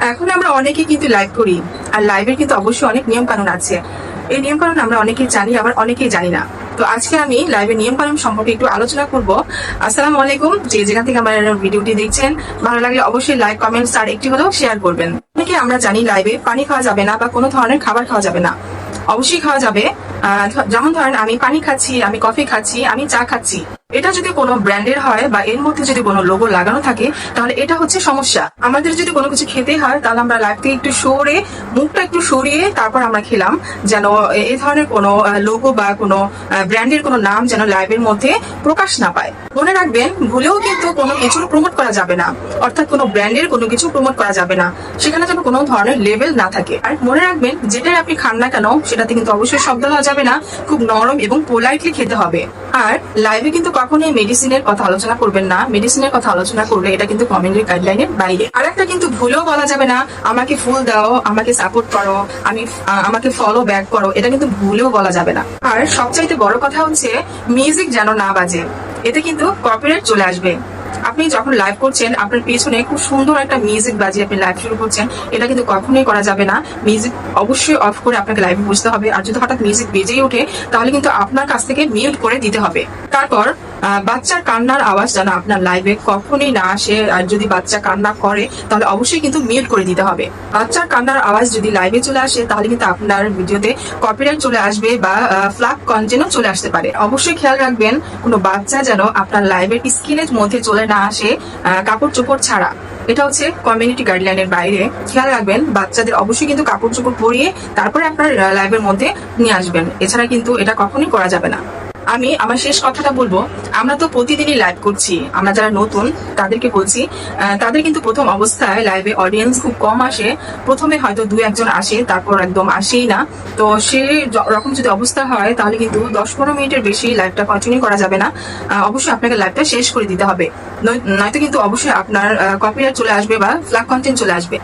এখন আমরা অনেকেই কিন্তু লাইভ করি, আর লাইভের কিন্তু অবশ্যই অনেক নিয়ম কানুন আছে। এই নিয়ম কানুন আমরা অনেকেই জানি, আবার অনেকেই জানি না। তো আজকে আমি লাইভের নিয়ম কানুন সম্পর্কে একটু আলোচনা করব। আসসালামু আলাইকুম, যে যেখান থেকে আমার ভিডিওটি দেখছেন, ভালো লাগলে অবশ্যই লাইক, কমেন্টস আর একটি হলেও শেয়ার করবেন। অনেকে আমরা জানি লাইভে পানি খাওয়া যাবে না বা কোনো ধরনের খাবার খাওয়া যাবে না। অবশ্যই খাওয়া যাবে। যেমন ধরেন আমি পানি খাচ্ছি, আমি কফি খাচ্ছি, আমি চা খাচ্ছি, এটা যদি কোনো ব্র্যান্ডের হয় বা এর মধ্যে যদি কোনো লোগো লাগানো থাকে, তাহলে এটা হচ্ছে সমস্যা। আমাদের যদি কোনো কিছু খেতে হয়, তাহলে আমরা লাইভ থেকে একটু সরে, মুখটা একটু সরিয়ে তারপর আমরা খেলাম, যেন এই ধরনের কোনো লোগো বা কোনো ব্র্যান্ডের কোনো নাম যেন লাইভের মধ্যে প্রকাশ না পায়। মনে রাখবেন, ভুলেও কিন্তু কোনো কিছু প্রমোট করা যাবে না, অর্থাৎ কোনো ব্র্যান্ডের কোনো কিছু প্রমোট করা যাবে না, সেখানে যেন কোনো ধরনের লেভেল না থাকে। আর মনে রাখবেন, যেটাই আপনি খান না কেন, সেটাতে কিন্তু অবশ্যই শব্দ দেওয়া যাবে না, খুব নরম এবং পোলাইটলি খেতে হবে। আর লাইভে কিন্তু কখনোই মেডিসিনের কথা আলোচনা করবেন না। মেডিসিনের কথা আলোচনা করলে এটা কিন্তু কমিউনিটি গাইডলাইনের বাইরে। আর একটা কিন্তু ভুলেও বলা যাবে না, আমাকে ফুল দাও, আমাকে সাপোর্ট করো, আমাকে ফলো ব্যাক করো, এটা কিন্তু ভুলেও বলা যাবে না। আর সবচাইতে বড় কথা হচ্ছে, মিউজিক যেন না বাজে, এতে কিন্তু কপিরাইট চলে আসবে। আপনি যখন লাইভ করছেন, আপনার পেছনে খুব সুন্দর একটা মিউজিক বাজিয়ে আপনি লাইভ শুরু করছেন, এটা কিন্তু কখনোই করা যাবে না। মিউজিক অবশ্যই অফ করে আপনাকে লাইভে বসতে হবে। আর যদি হঠাৎ মিউজিক বেজেই ওঠে, তাহলে কিন্তু আপনার কাছ থেকে মিউট করে দিতে হবে। তারপর বাচ্চার কান্নার আওয়াজ যেন আপনার লাইভে কখনোই না আসে। আর যদি বাচ্চা কান্না করে, তাহলে অবশ্যই কিন্তু মিউট করে দিতে হবে। বাচ্চার কান্নার আওয়াজ যদি লাইভে চলে আসে, তাহলে কিন্তু আপনার ভিডিওতে কপিরাইট চলে আসবে বা ফ্ল্যাগ কন্টেন্টও চলে আসতে পারে। অবশ্যই খেয়াল রাখবেন, কোনো বাচ্চা যেন আপনার লাইভের স্ক্রিনের মধ্যে চলে না আসে কাপড় চোপড় ছাড়া। এটা হচ্ছে কমিউনিটি গাইডলাইনের বাইরে। খেয়াল রাখবেন, বাচ্চাদের অবশ্যই কিন্তু কাপড় চোপড় পরিয়ে তারপরে আপনার লাইভের মধ্যে নিয়ে আসবেন। এছাড়া কিন্তু এটা কখনোই করা যাবে না। আমি আমার শেষ কথাটা বলবো, আমরা তো প্রতিদিনই লাইভ করছি। আমরা যারা নতুন তাদেরকে বলছি, তাদের কিন্তু প্রথম অবস্থায় লাইভে অডিয়েন্স খুব কম আসে। প্রথমে হয়তো 2-1 জন আসে, তারপর একদম আসেই না। তো সে রকম যদি অবস্থা হয়, তাহলে কিন্তু 10-15 মিনিটের বেশি লাইভটা কন্টিনিউ করা যাবে না। অবশ্যই আপনাকে লাইভটা শেষ করে দিতে হবে, নয়তো কিন্তু অবশ্যই আপনার কপিরাইট চলে আসবে বা ফ্ল্যাগ কন্টেন্ট চলে আসবে।